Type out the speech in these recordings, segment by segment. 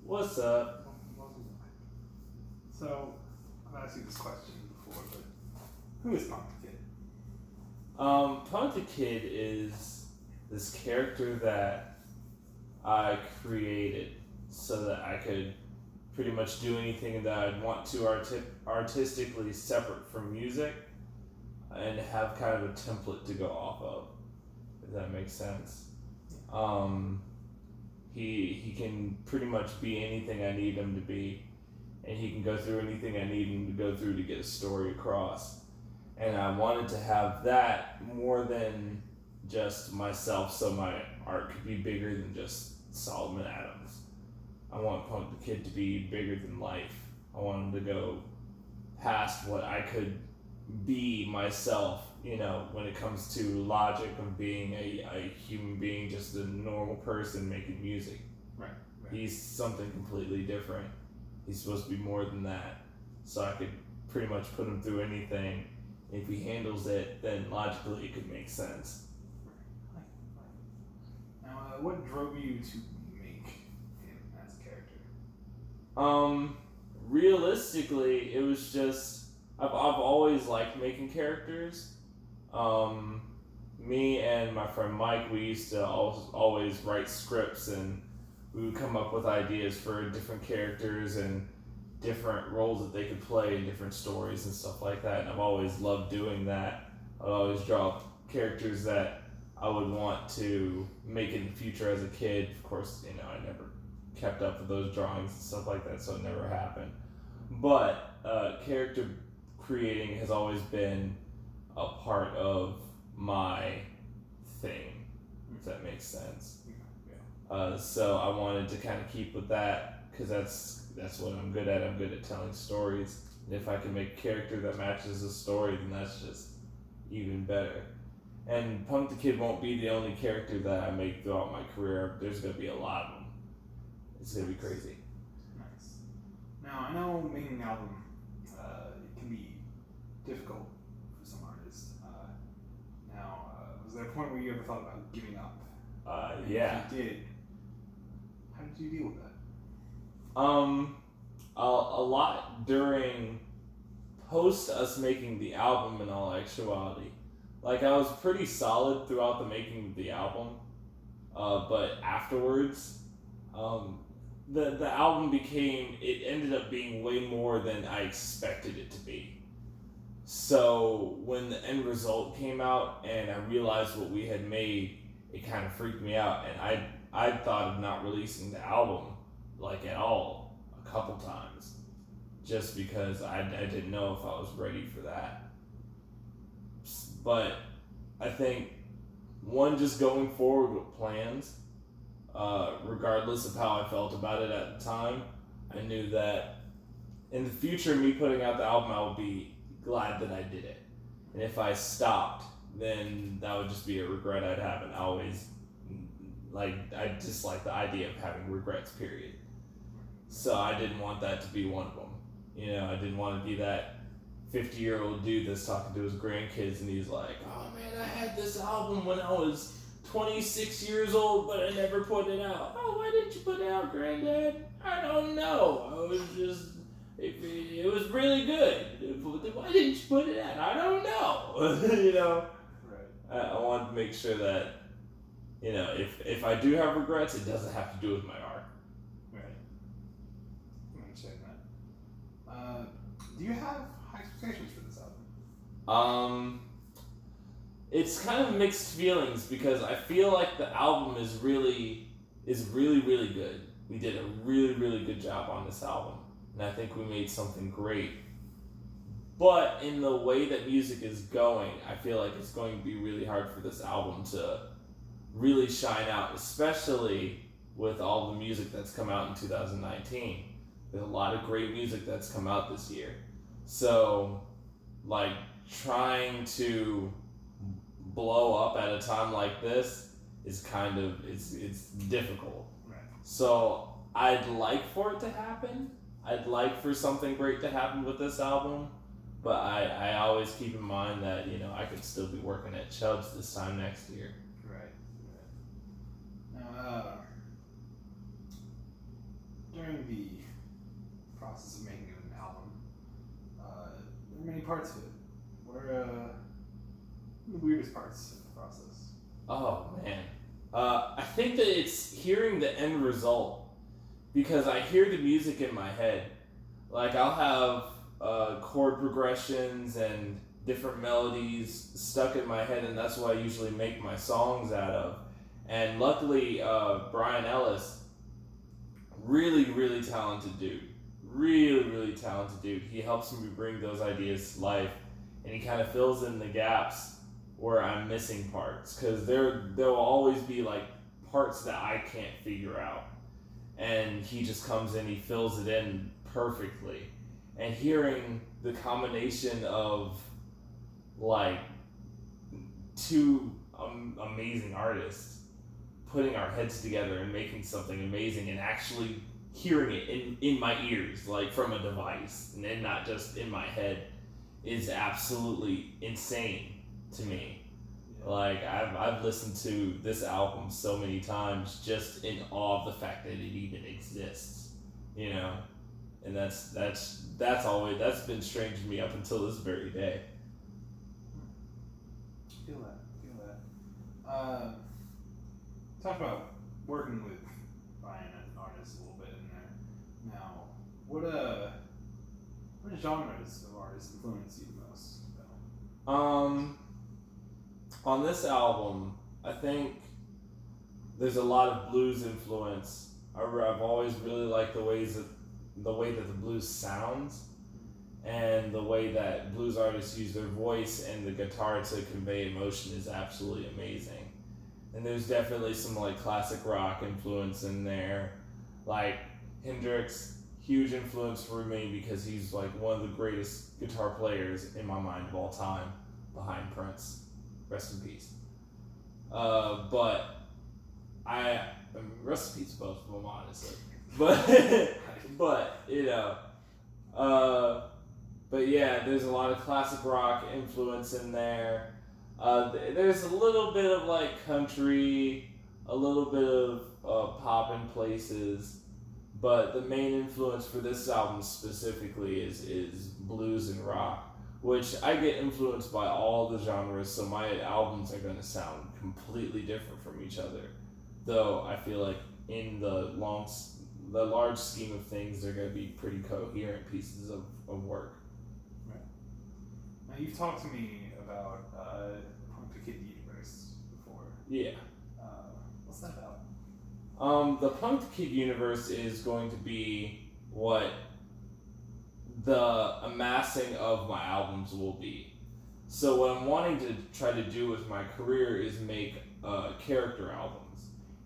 What's up? So, I've asked you this question before, but who is Punk the Kid? Punk the Kid is this character that I created so that I could pretty much do anything that I'd want to artistically separate from music and have kind of a template to go off of, if that makes sense. He can pretty much be anything I need him to be, and he can go through anything I need him to go through to get a story across. And I wanted to have that more than just myself, so my art could be bigger than just Solomon Adams. I want Punk the Kid to be bigger than life. I want him to go past what I could be myself, when it comes to logic of being a human being, just a normal person making music. Right. He's something completely different. He's supposed to be more than that. So I could pretty much put him through anything. If he handles it, then logically it could make sense. Now, what drove you to make him as a character? Realistically, it was just I've always liked making characters. Me and my friend Mike, we used to always write scripts, and we would come up with ideas for different characters and different roles that they could play in different stories and stuff like that. And I've always loved doing that. I'd always draw characters that I would want to make in the future as a kid. Of course, I never kept up with those drawings and stuff like that, so it never happened. But character creating has always been a part of my thing, if that makes sense. Yeah. So I wanted to kind of keep with that, because that's what I'm good at. I'm good at telling stories. And if I can make a character that matches the story, then that's just even better. And Punk the Kid won't be the only character that I make throughout my career. There's going to be a lot of them. It's going to be crazy. Nice. Now, I know making an album, it can be difficult for some artists. Was there a point where you ever thought about giving up? Yeah. If you did, how did you deal with that? A lot during post us making the album, in all actuality. Like, I was pretty solid throughout the making of the album, but afterwards, the album ended up being way more than I expected it to be. So when the end result came out and I realized what we had made, it kind of freaked me out, and I thought of not releasing the album at all a couple times, just because I didn't know if I was ready for that. But I think just going forward with plans, regardless of how I felt about it at the time, I knew that in the future, me putting out the album, I would be glad that I did it. And if I stopped, then that would just be a regret I'd have. And I dislike the idea of having regrets, period. So I didn't want that to be one of them. I didn't want to be that 50-year-old dude that's talking to his grandkids and he's like, oh man, I had this album when I was 26 years old, but I never put it out. Oh, why didn't you put it out, Granddad? I don't know. It was really good. Why didn't you put it out? I don't know. Right. I wanted to make sure that, if I do have regrets, it doesn't have to do with my art. Right. I understand that. Do you have high expectations for this album? It's kind of mixed feelings, because I feel like the album is really, really good. We did a really, really good job on this album, and I think we made something great. But in the way that music is going, I feel like it's going to be really hard for this album to really shine out, especially with all the music that's come out in 2019. There's a lot of great music that's come out this year. So, trying to blow up at a time like this is it's difficult. Right. So I'd like for it to happen. I'd like for something great to happen with this album, but I always keep in mind that I could still be working at Chubb's this time next year. Right. Now, during process of making an album. There are many parts of it. What are the weirdest parts of the process? Oh man, I think that it's hearing the end result because I hear the music in my head. Like I'll have chord progressions and different melodies stuck in my head, and that's what I usually make my songs out of. And luckily, Brian Ellis, really, really talented dude. Really, really talented dude. He helps me bring those ideas to life, and he kind of fills in the gaps where I'm missing parts, because there will always be like parts that I can't figure out, and he just comes in, he fills it in perfectly, and hearing the combination of like two amazing artists putting our heads together and making something amazing and actually hearing it in my ears, like from a device and not just in my head, is absolutely insane to me. Yeah. Like I've listened to this album so many times just in awe of the fact that it even exists, you know, and that's been strange to me up until this very day. Feel that. Talk about working with Brian as an artist a little bit in there. Now, what genres of artists influence you the most, though? On this album, I think there's a lot of blues influence. I've always really liked the way that the blues sounds, and the way that blues artists use their voice and the guitar to convey emotion is absolutely amazing. And there's definitely some like classic rock influence in there, like Hendrix, huge influence for me because he's like one of the greatest guitar players in my mind of all time, behind Prince. Rest in peace. But rest in peace both of them, honestly. But you know, but yeah, there's a lot of classic rock influence in there. There's a little bit of like country, a little bit of pop in places, but the main influence for this album specifically is blues and rock, which I get influenced by all the genres, so my albums are going to sound completely different from each other. Though I feel like in the large scheme of things, they're going to be pretty coherent pieces of work. Right. Now you've talked to me about Punk DaKidd universe before. Yeah. What's that about? The Punk DaKidd universe is going to be what the amassing of my albums will be. So what I'm wanting to try to do with my career is make character albums.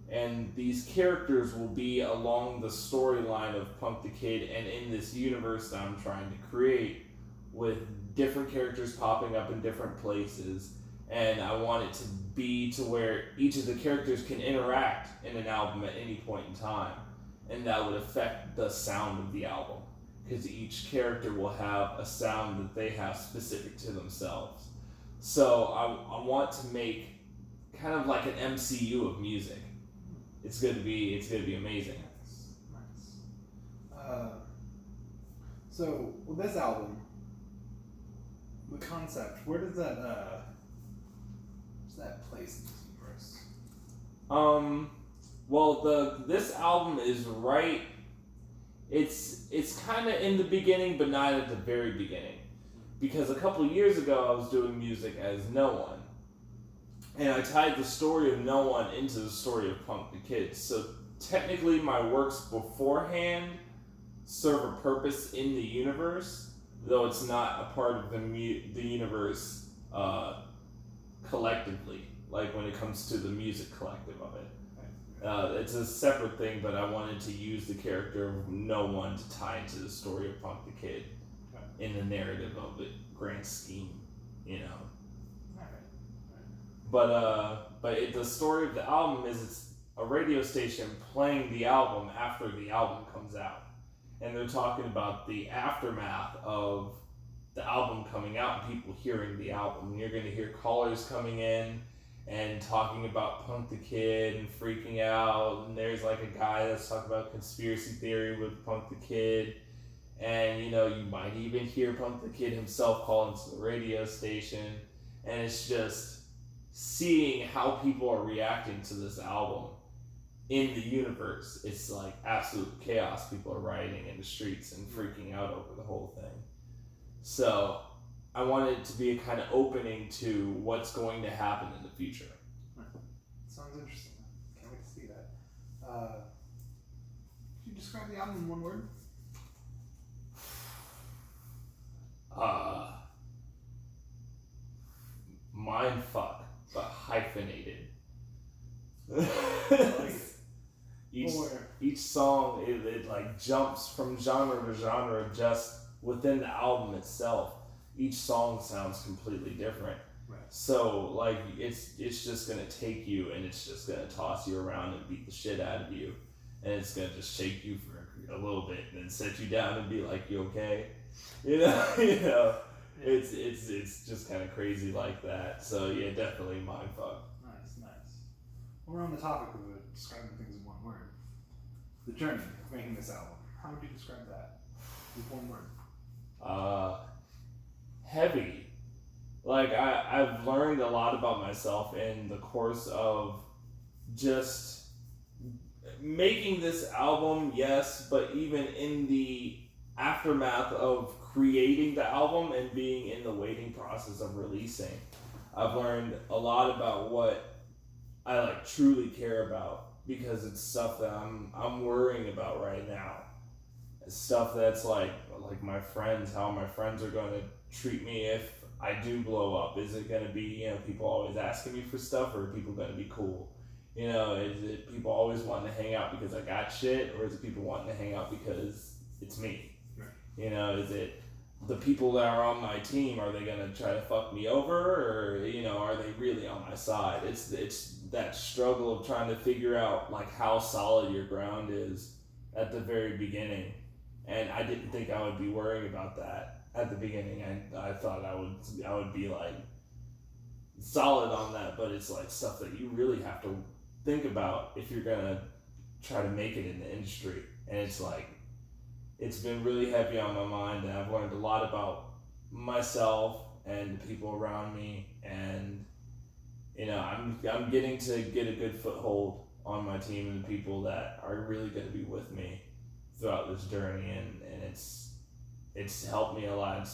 And these characters will be along the storyline of Punk DaKidd and in this universe that I'm trying to create, with different characters popping up in different places. And I want it to be to where each of the characters can interact in an album at any point in time. And that would affect the sound of the album, because each character will have a sound that they have specific to themselves. So I want to make kind of like an MCU of music. It's going to be amazing. Nice. So with this album, the concept, where's that place in this universe? Well, this album is right. It's kind of in the beginning, but not at the very beginning, because a couple of years ago I was doing music as No One, and I tied the story of No One into the story of Punk DaKidd. So technically, my works beforehand serve a purpose in the universe, though it's not a part of the universe collectively, like when it comes to the music collective of it. It's a separate thing, but I wanted to use the character of No One to tie into the story of Punk DaKidd in the narrative of the grand scheme, you know. But the story of the album is it's a radio station playing the album after the album comes out, and they're talking about the aftermath of the album coming out and people hearing the album. And you're going to hear callers coming in and talking about Punk DaKidd and freaking out, and there's like a guy that's talking about conspiracy theory with Punk DaKidd, And you might even hear DaKidd himself call into the radio station, and it's just seeing how people are reacting to this album in the universe. It's like absolute chaos. People are rioting in the streets and freaking out over the whole thing. So I wanted it to be a kind of opening to what's going to happen in the future. Sounds interesting. Can't wait to see that. Could you describe the album in one word? Mind fuck, but hyphenated. Each song it like jumps from genre to genre just within the album itself. Each song sounds completely different. Right. So like it's just gonna take you and it's just gonna toss you around and beat the shit out of you, and it's gonna just shake you for a little bit and then set you down and be like, you okay? It's just kind of crazy like that. So yeah, definitely mindfuck. Nice. Well, we're on the topic of describing things in one word. The journey of making this album. How would you describe that with one word? Heavy. Like I've learned a lot about myself in the course of just making this album, yes, but even in the aftermath of creating the album and being in the waiting process of releasing, I've learned a lot about what I like truly care about, because it's stuff that I'm worrying about right now. It's stuff that's like my friends, how my friends are going to treat me if I do blow up. Is it going to be, people always asking me for stuff, or are people going to be cool? Is it people always wanting to hang out because I got shit, or is it people wanting to hang out because it's me? Right. Is it the people that are on my team, are they going to try to fuck me over, or, are they really on my side? It's that struggle of trying to figure out like how solid your ground is at the very beginning. And I didn't think I would be worrying about that at the beginning. I thought I would be like solid on that, but it's like stuff that you really have to think about if you're gonna try to make it in the industry. And it's like, it's been really heavy on my mind, and I've learned a lot about myself and the people around me, and I'm getting to get a good foothold on my team and the people that are really going to be with me throughout this journey, and it's helped me a lot.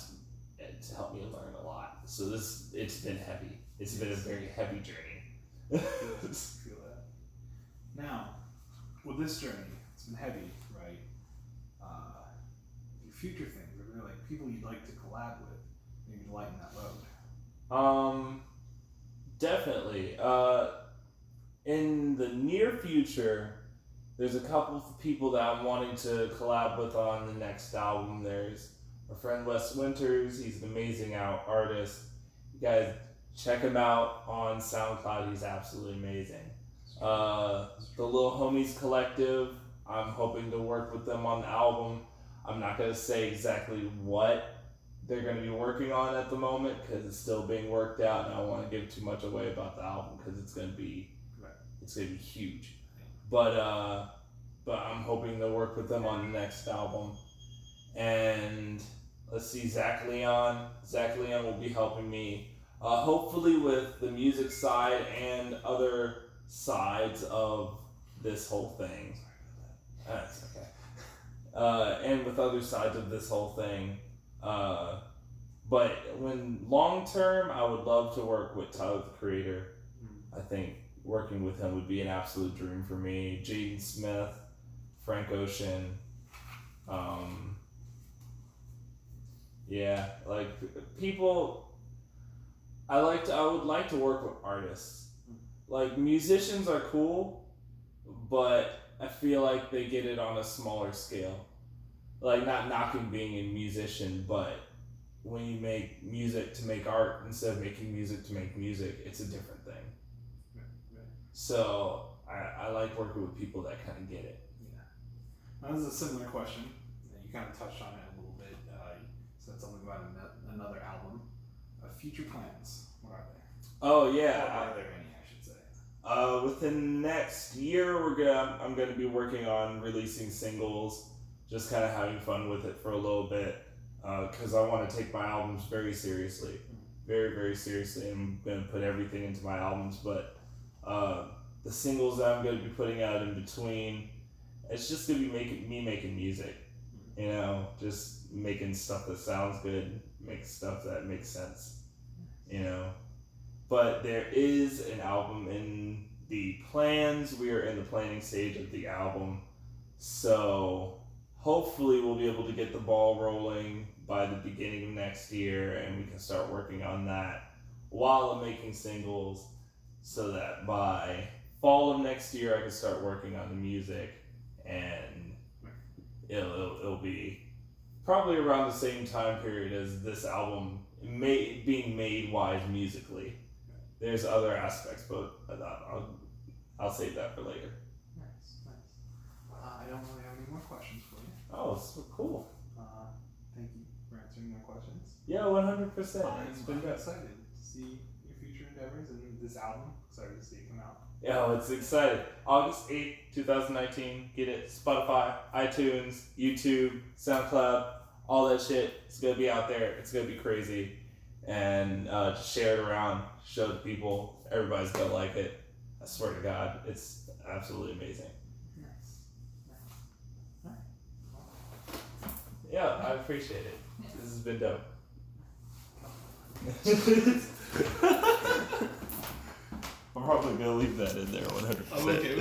It's helped me learn a lot. So it's been heavy. It's been a very heavy journey. Feel that. Now, with this journey, it's been heavy, right? Future things, are there like people you'd like to collab with, maybe to lighten that load? Definitely. In the near future, there's a couple of people that I'm wanting to collab with on the next album. There's my friend Wes Winters. He's an amazing artist. You guys check him out on SoundCloud. He's absolutely amazing. The Little Homies Collective, I'm hoping to work with them on the album. I'm not going to say exactly what they're going to be working on at the moment because it's still being worked out, and I don't want to give too much away about the album because it's going to be huge. But I'm hoping to work with them on the next album. And let's see, Zach Leon. Zach Leon will be helping me, hopefully with the music side and other sides of this whole thing. That's okay. And with other sides of this whole thing. But when long term, I would love to work with Tyler the Creator. I think working with him would be an absolute dream for me. Jaden Smith, Frank Ocean. Yeah, like people. I would like to work with artists. Like musicians are cool, but I feel like they get it on a smaller scale. Like, not knocking being a musician, but when you make music to make art instead of making music to make music, it's a different thing. Right. So I like working with people that kind of get it. Yeah. Now, this is a similar question. You kind of touched on it a little bit. You said something about another album. Future plans, what are they? Oh yeah. Or are there any, I should say? Within the next year, I'm gonna be working on releasing singles. just kind of having fun with it for a little bit, because I want to take my albums very seriously, very, very seriously. I'm going to put everything into my albums, but the singles that I'm going to be putting out in between, it's just going to be making music, you know, just making stuff that sounds good, make stuff that makes sense, you know. But there is an album in the plans. We are in the planning stage of the album, so hopefully we'll be able to get the ball rolling by the beginning of next year, and we can start working on that while I'm making singles, so that by fall of next year I can start working on the music, and it'll be probably around the same time period as this album being made wise musically. There's other aspects, but I'll save that for later. Nice. I don't really have any more questions for you. Oh, so cool. Thank you for answering my questions. Yeah, 100%. It's I'm been good. excited to see your future endeavors and this album. Excited to see it come out. Yeah, it's exciting. August 8th, 2019. Get it. Spotify, iTunes, YouTube, SoundCloud, all that shit. It's going to be out there. It's going to be crazy. And just share it around. Show the people. Everybody's going to like it. I swear to God, it's absolutely amazing. Nice. All right. Yeah, I appreciate it. This has been dope. I'm probably going to leave that in there 100%. Oh, okay.